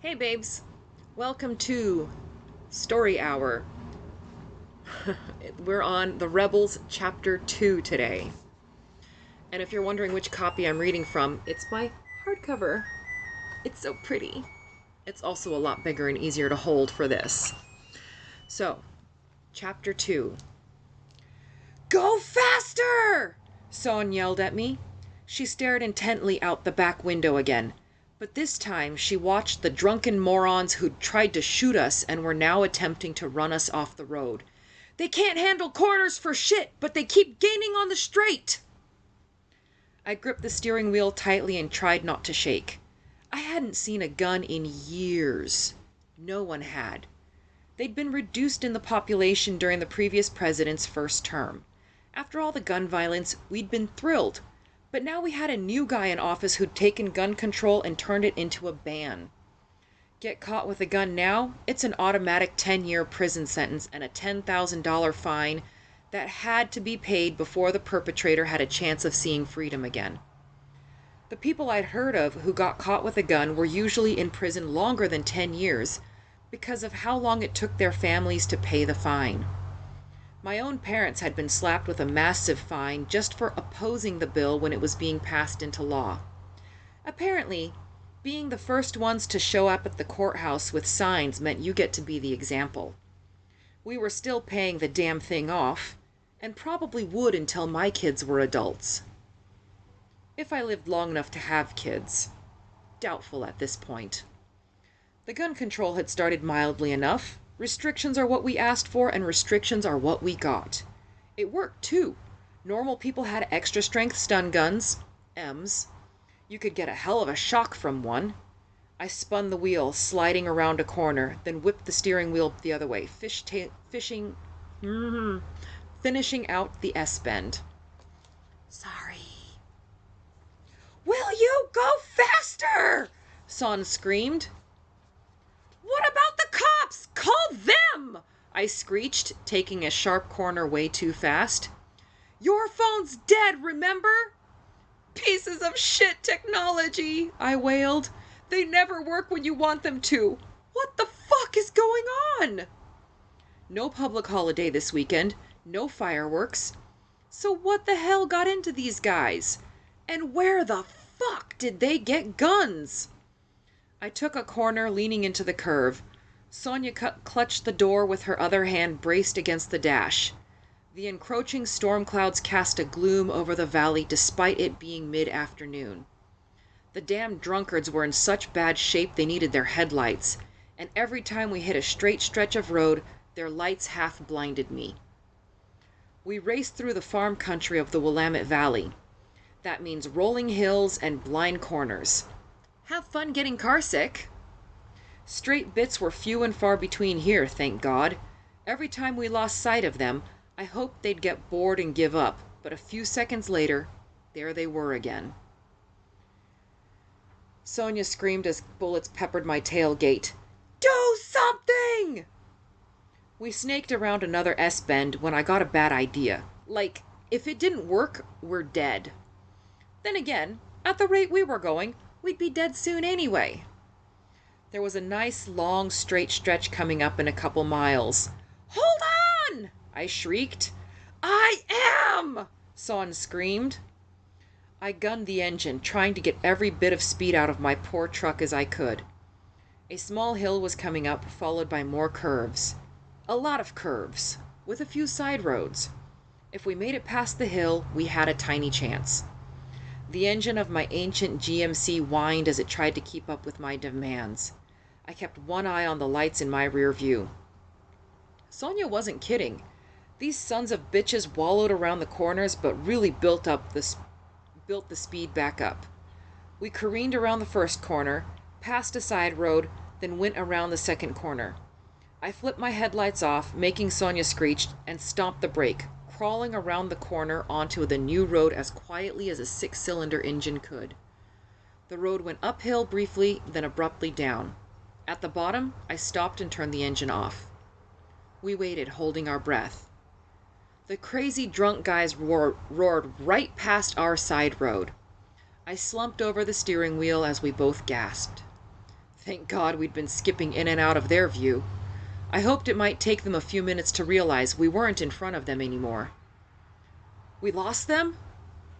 Hey babes, welcome to Story Hour. We're on The Rebels Chapter 2 today. And if you're wondering which copy I'm reading from, it's my hardcover. It's so pretty. It's also a lot bigger and easier to hold for this. So, Chapter 2. Go faster! Son yelled at me. She stared intently out the back window again. But this time she watched the drunken morons who'd tried to shoot us and were now attempting to run us off the road. They can't handle corners for shit, but they keep gaining on the straight! I gripped the steering wheel tightly and tried not to shake. I hadn't seen a gun in years. No one had. They'd been reduced in the population during the previous president's first term. After all the gun violence, we'd been thrilled. But now we had a new guy in office who'd taken gun control and turned it into a ban. Get caught with a gun now, it's an automatic 10-year prison sentence and a $10,000 fine that had to be paid before the perpetrator had a chance of seeing freedom again. The people I'd heard of who got caught with a gun were usually in prison longer than 10 years because of how long it took their families to pay the fine. My own parents had been slapped with a massive fine just for opposing the bill when it was being passed into law. Apparently, being the first ones to show up at the courthouse with signs meant you get to be the example. We were still paying the damn thing off, and probably would until my kids were adults. If I lived long enough to have kids. Doubtful at this point. The gun control had started mildly enough. Restrictions are what we asked for, and restrictions are what we got. It worked, too. Normal people had extra strength stun guns, M's. You could get a hell of a shock from one. I spun the wheel, sliding around a corner, then whipped the steering wheel the other way, finishing out the S-bend. Sorry. Will you go faster? Son screamed. What about the cops? Call them! I screeched, taking a sharp corner way too fast. Your phone's dead, remember? Pieces of shit technology, I wailed. They never work when you want them to. What the fuck is going on? No public holiday this weekend, no fireworks. So what the hell got into these guys? And where the fuck did they get guns? I took a corner, leaning into the curve. Sonia clutched the door with her other hand braced against the dash. The encroaching storm clouds cast a gloom over the valley despite it being mid-afternoon. The damn drunkards were in such bad shape they needed their headlights, and every time we hit a straight stretch of road, their lights half blinded me. We raced through the farm country of the Willamette Valley. That means rolling hills and blind corners. Have fun getting carsick. Straight bits were few and far between here, thank God. Every time we lost sight of them, I hoped they'd get bored and give up, but a few seconds later, there they were again. Sonia screamed as bullets peppered my tailgate. Do something! We snaked around another S-bend when I got a bad idea. Like, if it didn't work, we're dead. Then again, at the rate we were going, we'd be dead soon anyway. There was a nice long straight stretch coming up in a couple miles. Hold on! I shrieked. I am! Son screamed. I gunned the engine, trying to get every bit of speed out of my poor truck as I could. A small hill was coming up, followed by more curves. A lot of curves, with a few side roads. If we made it past the hill, we had a tiny chance. The engine of my ancient GMC whined as it tried to keep up with my demands. I kept one eye on the lights in my rear view. Sonia wasn't kidding. These sons of bitches wallowed around the corners, but really built the speed back up. We careened around the first corner, passed a side road, then went around the second corner. I flipped my headlights off, making Sonia screech, and stomped the brake, crawling around the corner onto the new road as quietly as a 6-cylinder engine could. The road went uphill briefly, then abruptly down. At the bottom, I stopped and turned the engine off. We waited, holding our breath. The crazy drunk guys roared right past our side road. I slumped over the steering wheel as we both gasped. Thank God we'd been skipping in and out of their view. I hoped it might take them a few minutes to realize we weren't in front of them anymore. We lost them?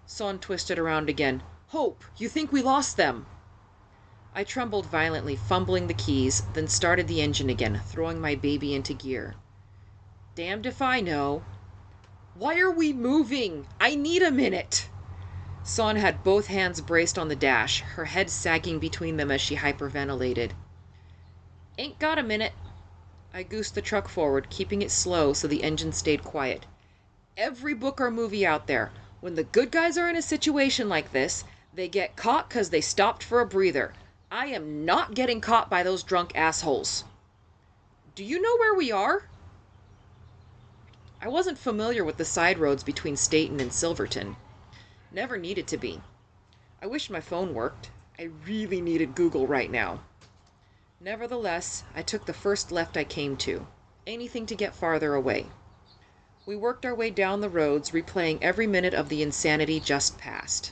Son twisted around again. Hope, you think we lost them? I trembled violently, fumbling the keys, then started the engine again, throwing my baby into gear. Damned if I know. Why are we moving? I need a minute. Son had both hands braced on the dash, her head sagging between them as she hyperventilated. Ain't got a minute. I goosed the truck forward, keeping it slow so the engine stayed quiet. Every book or movie out there, when the good guys are in a situation like this, they get caught because they stopped for a breather. I am not getting caught by those drunk assholes. Do you know where we are? I wasn't familiar with the side roads between Staten and Silverton. Never needed to be. I wish my phone worked. I really needed Google right now. Nevertheless, I took the first left I came to. Anything to get farther away. We worked our way down the roads, replaying every minute of the insanity just passed.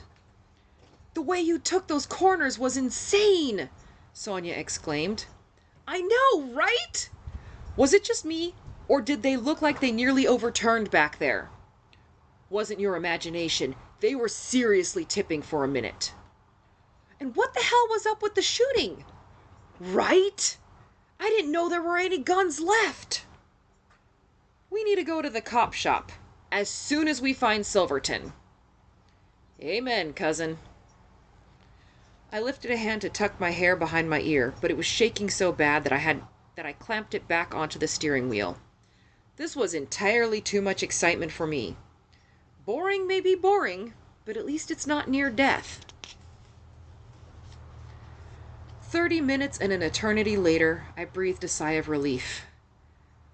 The way you took those corners was insane, Sonia exclaimed. I know, right? Was it just me, or did they look like they nearly overturned back there? Wasn't your imagination. They were seriously tipping for a minute. And what the hell was up with the shooting? Right? I didn't know there were any guns left. We need to go to the cop shop as soon as we find Silverton. Amen, cousin. I lifted a hand to tuck my hair behind my ear, but it was shaking so bad that I clamped it back onto the steering wheel. This was entirely too much excitement for me. Boring may be boring, but at least it's not near death. 30 minutes and an eternity later, I breathed a sigh of relief.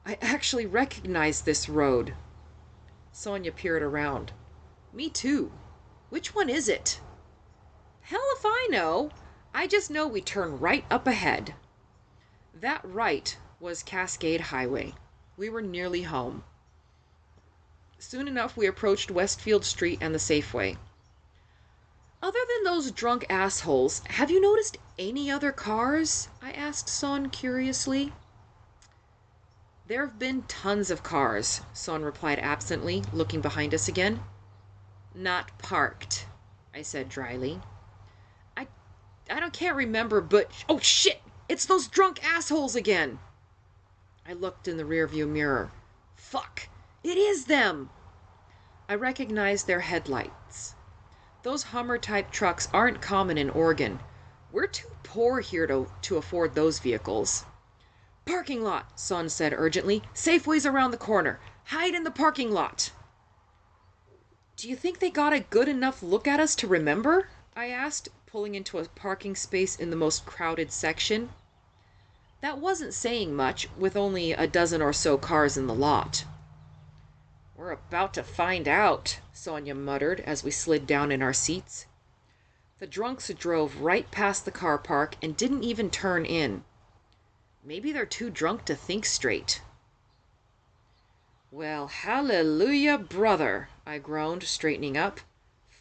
I actually recognized this road. Sonia peered around. Me too. Which one is it? Hell if I know. I just know we turn right up ahead. That right was Cascade Highway. We were nearly home. Soon enough, we approached Westfield Street and the Safeway. Other than those drunk assholes, have you noticed any other cars? I asked Son curiously. There have been tons of cars, Son replied absently, looking behind us again. Not parked, I said dryly. I can't remember, but... Oh, shit! It's those drunk assholes again! I looked in the rearview mirror. Fuck! It is them! I recognized their headlights. Those Hummer-type trucks aren't common in Oregon. We're too poor here to afford those vehicles. Parking lot, Son said urgently. Safeway's around the corner. Hide in the parking lot. Do you think they got a good enough look at us to remember? I asked, pulling into a parking space in the most crowded section. That wasn't saying much, with only a dozen or so cars in the lot. We're about to find out, Sonia muttered as we slid down in our seats. The drunks drove right past the car park and didn't even turn in. Maybe they're too drunk to think straight. Well, hallelujah, brother, I groaned, straightening up.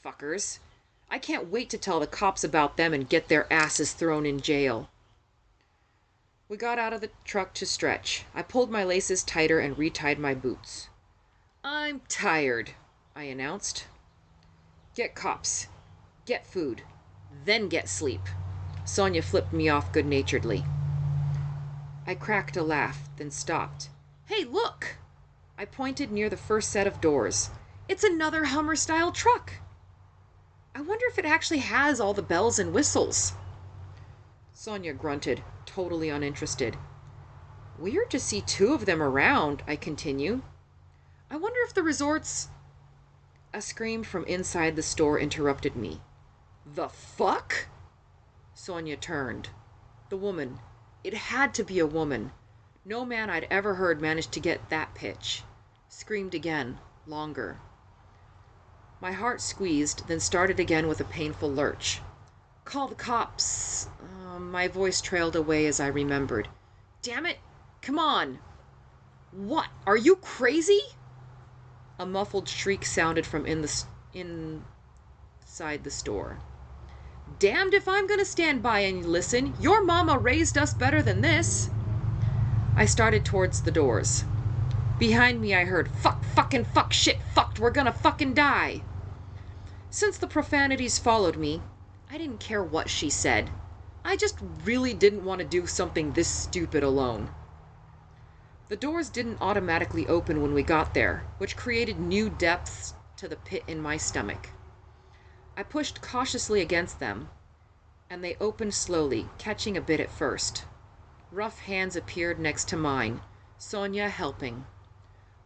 Fuckers. I can't wait to tell the cops about them and get their asses thrown in jail. We got out of the truck to stretch. I pulled my laces tighter and retied my boots. I'm tired, I announced. Get cops. Get food. Then get sleep. Sonia flipped me off good-naturedly. I cracked a laugh, then stopped. Hey, look! I pointed near the first set of doors. It's another Hummer-style truck. I wonder if it actually has all the bells and whistles. Sonia grunted, totally uninterested. Weird to see two of them around, I continue. I wonder if the resort's... A scream from inside the store interrupted me. The fuck? Sonia turned. The woman. It had to be a woman. No man I'd ever heard managed to get that pitch. Screamed again, longer. My heart squeezed, then started again with a painful lurch. Call the cops. My voice trailed away as I remembered. Damn it! Come on! What? Are you crazy? A muffled shriek sounded from inside the store. Damned if I'm gonna stand by and listen. Your mama raised us better than this. I started towards the doors. Behind me I heard, fuck, fucking, fuck, shit, fucked, we're gonna fucking die. Since the profanities followed me, I didn't care what she said. I just really didn't want to do something this stupid alone. The doors didn't automatically open when we got there, which created new depths to the pit in my stomach. I pushed cautiously against them, and they opened slowly, catching a bit at first. Rough hands appeared next to mine, Sonia helping.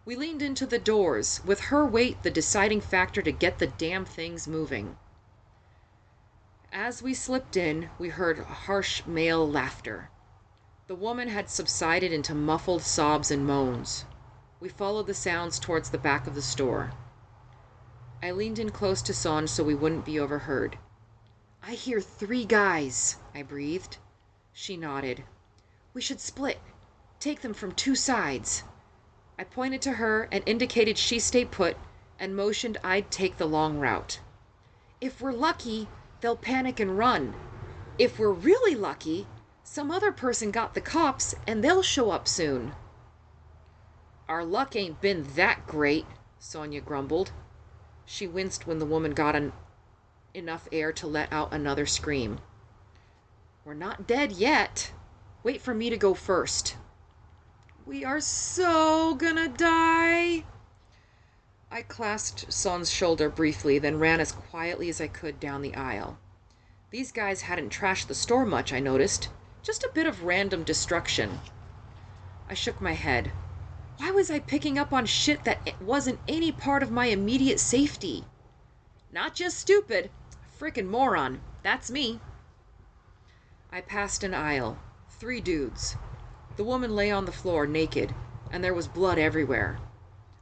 We leaned into the doors, with her weight the deciding factor to get the damn things moving. As we slipped in, we heard harsh male laughter. The woman had subsided into muffled sobs and moans. We followed the sounds towards the back of the store. I leaned in close to Son so we wouldn't be overheard. I hear 3 guys, I breathed. She nodded. We should split. Take them from 2 sides. I pointed to her and indicated she stay put and motioned I'd take the long route. If we're lucky, they'll panic and run. If we're really lucky, some other person got the cops and they'll show up soon. Our luck ain't been that great, Sonia grumbled. She winced when the woman got enough air to let out another scream. We're not dead yet. Wait for me to go first. We are so gonna die. I clasped Son's shoulder briefly, then ran as quietly as I could down the aisle. These guys hadn't trashed the store much, I noticed. Just a bit of random destruction. I shook my head. Why was I picking up on shit that wasn't any part of my immediate safety? Not just stupid. Frickin' moron. That's me. I passed an aisle. 3 dudes. The woman lay on the floor naked, and there was blood everywhere.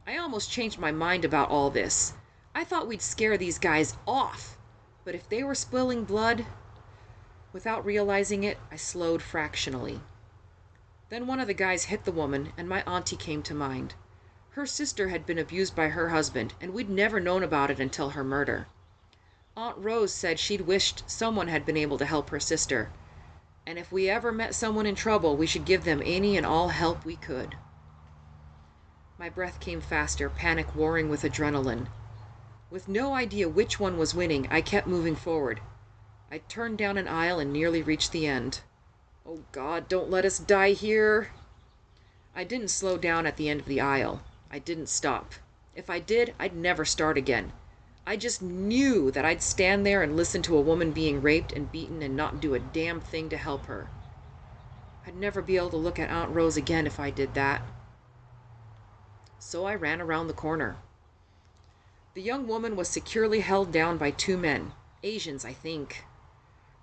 I almost changed my mind about all this. I thought we'd scare these guys off, but if they were spilling blood... Without realizing it, I slowed fractionally. Then one of the guys hit the woman, and my auntie came to mind. Her sister had been abused by her husband, and we'd never known about it until her murder. Aunt Rose said she'd wished someone had been able to help her sister, and if we ever met someone in trouble, we should give them any and all help we could. My breath came faster, panic warring with adrenaline. With no idea which one was winning, I kept moving forward. I turned down an aisle and nearly reached the end. Oh God, don't let us die here. I didn't slow down at the end of the aisle. I didn't stop. If I did, I'd never start again. I just knew that I'd stand there and listen to a woman being raped and beaten and not do a damn thing to help her. I'd never be able to look at Aunt Rose again if I did that. So I ran around the corner. The young woman was securely held down by 2 men. Asians, I think.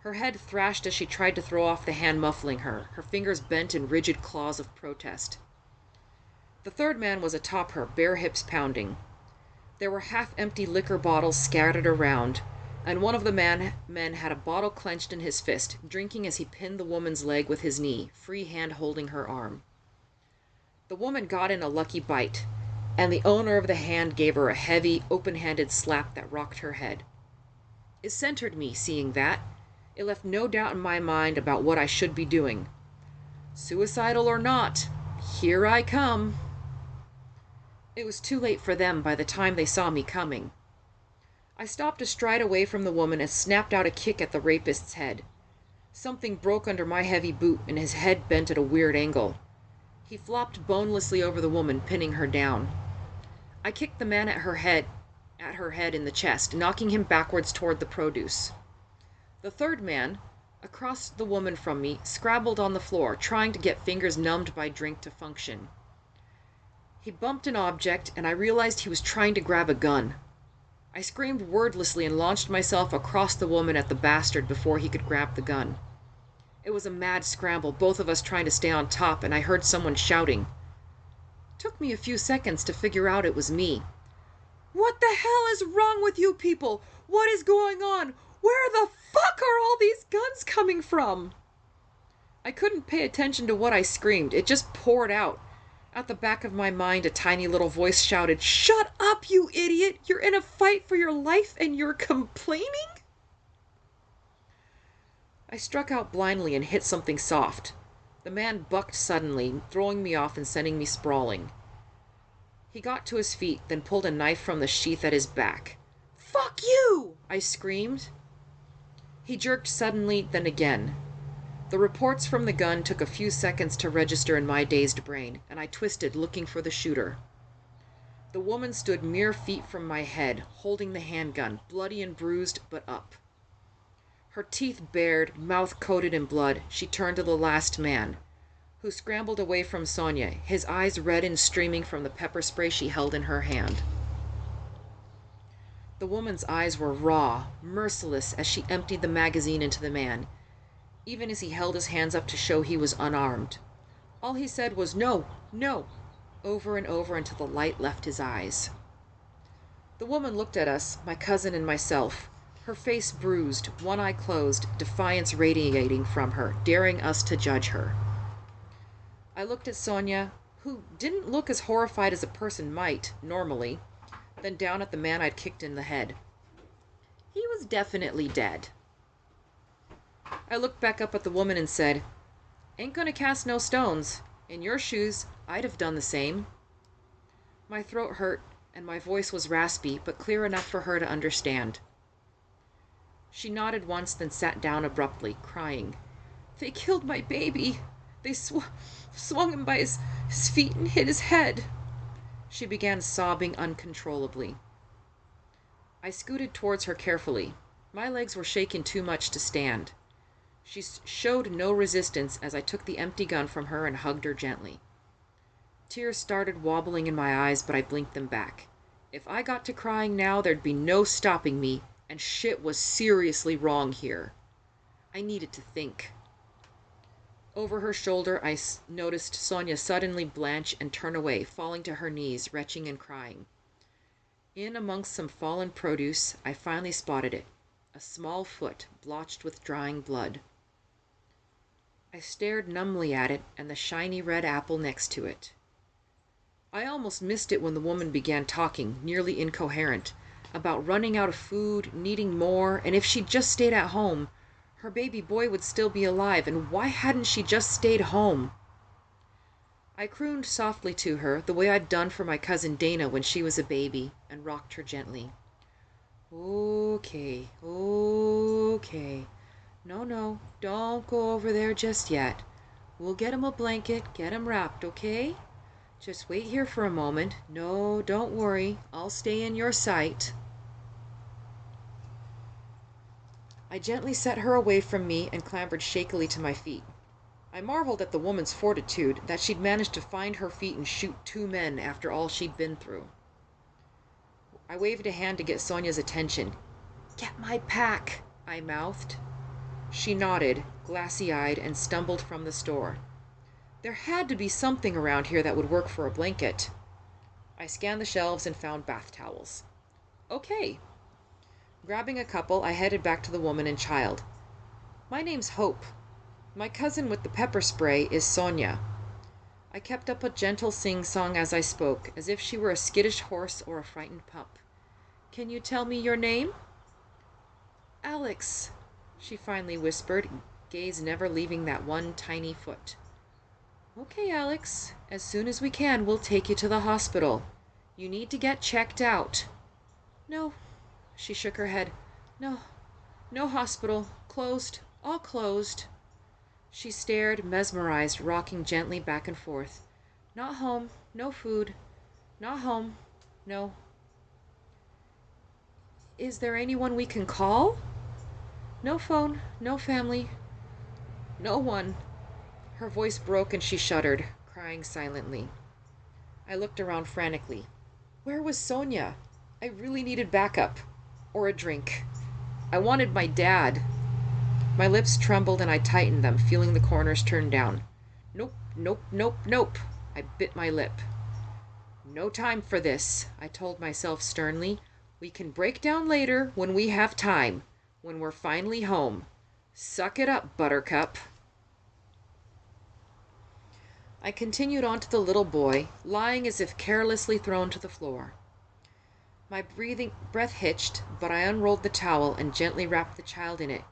Her head thrashed as she tried to throw off the hand muffling her, her fingers bent in rigid claws of protest. The 3rd man was atop her, bare hips pounding. There were half-empty liquor bottles scattered around, and one of the men had a bottle clenched in his fist, drinking as he pinned the woman's leg with his knee, free hand holding her arm. The woman got in a lucky bite, and the owner of the hand gave her a heavy, open-handed slap that rocked her head. It centered me, seeing that. It left no doubt in my mind about what I should be doing. Suicidal or not, here I come. It was too late for them by the time they saw me coming. I stopped a stride away from the woman and snapped out a kick at the rapist's head. Something broke under my heavy boot, and his head bent at a weird angle. He flopped bonelessly over the woman, pinning her down. I kicked the man at her head in the chest, knocking him backwards toward the produce. The 3rd man, across the woman from me, scrabbled on the floor, trying to get fingers numbed by drink to function. He bumped an object, and I realized he was trying to grab a gun. I screamed wordlessly and launched myself across the woman at the bastard before he could grab the gun. It was a mad scramble, both of us trying to stay on top, and I heard someone shouting. It took me a few seconds to figure out it was me. What the hell is wrong with you people? What is going on? Where the fuck are all these guns coming from? I couldn't pay attention to what I screamed. It just poured out. At the back of my mind, a tiny little voice shouted, "Shut up, you idiot! You're in a fight for your life and you're complaining?" I struck out blindly and hit something soft. The man bucked suddenly, throwing me off and sending me sprawling. He got to his feet, then pulled a knife from the sheath at his back. "Fuck you!" I screamed. He jerked suddenly, then again. The reports from the gun took a few seconds to register in my dazed brain, and I twisted, looking for the shooter. The woman stood mere feet from my head, holding the handgun, bloody and bruised, but up. Her teeth bared, mouth coated in blood, she turned to the last man, who scrambled away from Sonia, his eyes red and streaming from the pepper spray she held in her hand. The woman's eyes were raw, merciless as she emptied the magazine into the man, even as he held his hands up to show he was unarmed. All he said was, "No, no," over and over until the light left his eyes. The woman looked at us, my cousin and myself, her face bruised, one eye closed, defiance radiating from her, daring us to judge her. I looked at Sonia, who didn't look as horrified as a person might, normally, then down at the man I'd kicked in the head. He was definitely dead. I looked back up at the woman and said, "Ain't gonna cast no stones. In your shoes, I'd have done the same." My throat hurt, and my voice was raspy, but clear enough for her to understand. She nodded once, then sat down abruptly, crying. "They killed my baby. They swung him by his feet and hit his head." She began sobbing uncontrollably. I scooted towards her carefully. My legs were shaking too much to stand. She showed no resistance as I took the empty gun from her and hugged her gently. Tears started wobbling in my eyes, but I blinked them back. If I got to crying now, there'd be no stopping me, and shit was seriously wrong here. I needed to think. Over her shoulder, I noticed Sonia suddenly blanch and turn away, falling to her knees, retching and crying. In amongst some fallen produce, I finally spotted it, a small foot blotched with drying blood. I stared numbly at it and the shiny red apple next to it. I almost missed it when the woman began talking, nearly incoherent, about running out of food, needing more, and if she'd just stayed at home, her baby boy would still be alive, and why hadn't she just stayed home? I crooned softly to her, the way I'd done for my cousin Dana when she was a baby, and rocked her gently. "Okay, okay. No, don't go over there just yet. We'll get him a blanket, get him wrapped, okay? Just wait here for a moment. No, don't worry. I'll stay in your sight." I gently set her away from me and clambered shakily to my feet. I marveled at the woman's fortitude, that she'd managed to find her feet and shoot 2 men after all she'd been through. I waved a hand to get Sonia's attention. "Get my pack," I mouthed. She nodded, glassy-eyed, and stumbled from the store. There had to be something around here that would work for a blanket. I scanned the shelves and found bath towels. Okay. Grabbing a couple, I headed back to the woman and child. "My name's Hope. My cousin with the pepper spray is Sonia." I kept up a gentle sing-song as I spoke, as if she were a skittish horse or a frightened pup. "Can you tell me your name?" "Alex," she finally whispered, gaze never leaving that one tiny foot. "Okay, Alex. As soon as we can, we'll take you to the hospital. You need to get checked out." "No." She shook her head. No hospital. Closed. All closed." She stared, mesmerized, rocking gently back and forth. "Not home. No food. Not home. No." "Is there anyone we can call?" "No phone. No family. No one." Her voice broke and she shuddered, crying silently. I looked around frantically. Where was Sonia? I really needed backup. Or a drink. I wanted my dad. My lips trembled and I tightened them, feeling the corners turn down. Nope. I bit my lip. "No time for this," I told myself sternly. "We can break down later when we have time, when we're finally home. Suck it up, Buttercup." I continued on to the little boy, lying as if carelessly thrown to the floor. My breath hitched, but I unrolled the towel and gently wrapped the child in it.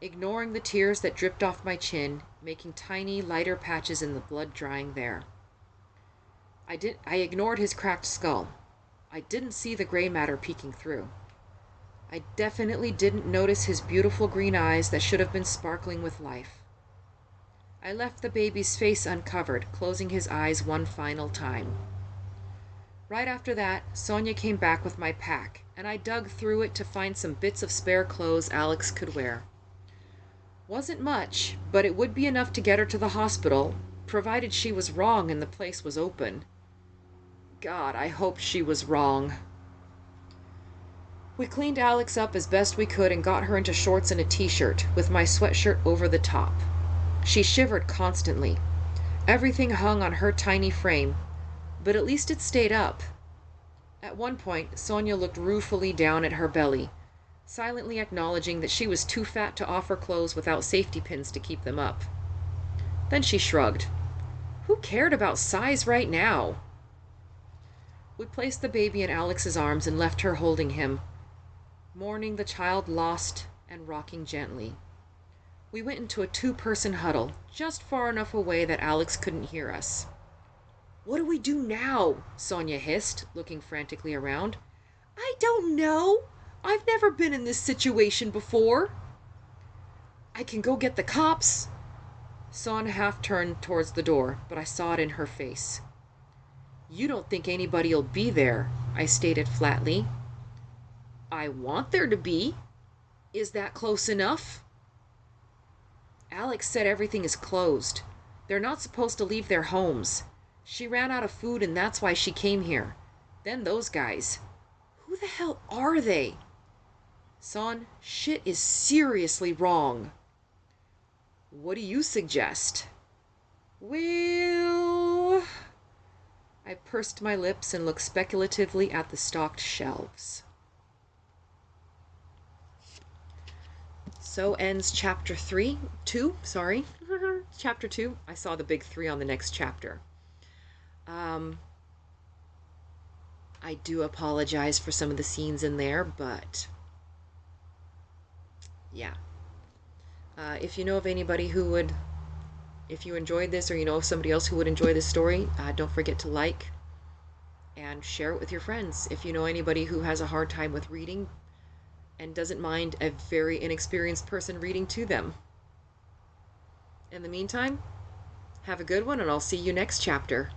ignoring the tears that dripped off my chin, making tiny, lighter patches in the blood drying there. I ignored his cracked skull. I didn't see the gray matter peeking through. I definitely didn't notice his beautiful green eyes that should have been sparkling with life. I left the baby's face uncovered, closing his eyes one final time. Right after that, Sonia came back with my pack, and I dug through it to find some bits of spare clothes Alex could wear. Wasn't much, but it would be enough to get her to the hospital, provided she was wrong and the place was open. God, I hope she was wrong. We cleaned Alex up as best we could and got her into shorts and a t-shirt, with my sweatshirt over the top. She shivered constantly. Everything hung on her tiny frame, but at least it stayed up. At one point, Sonia looked ruefully down at her belly, silently acknowledging that she was too fat to offer clothes without safety pins to keep them up. Then she shrugged. Who cared about size right now? We placed the baby in Alex's arms and left her holding him, mourning the child lost and rocking gently. We went into a 2-person huddle, just far enough away that Alex couldn't hear us. What do we do now? Sonia hissed, looking frantically around. I don't know. I've never been in this situation before. I can go get the cops. Son half turned towards the door, but I saw it in her face. You don't think anybody'll be there, I stated flatly. I want there to be. Is that close enough? Alex said everything is closed. They're not supposed to leave their homes. She ran out of food and that's why she came here. Then those guys. Who the hell are they? Son, shit is seriously wrong. What do you suggest? Well... I pursed my lips and looked speculatively at the stocked shelves. So ends chapter 2. Chapter 2. I saw the big 3 on the next chapter. I do apologize for some of the scenes in there, but yeah. If you know of anybody who would, if you enjoyed this, or you know of somebody else who would enjoy this story, don't forget to like and share it with your friends. If you know anybody who has a hard time with reading and doesn't mind a very inexperienced person reading to them. In the meantime, have a good one, and I'll see you next chapter.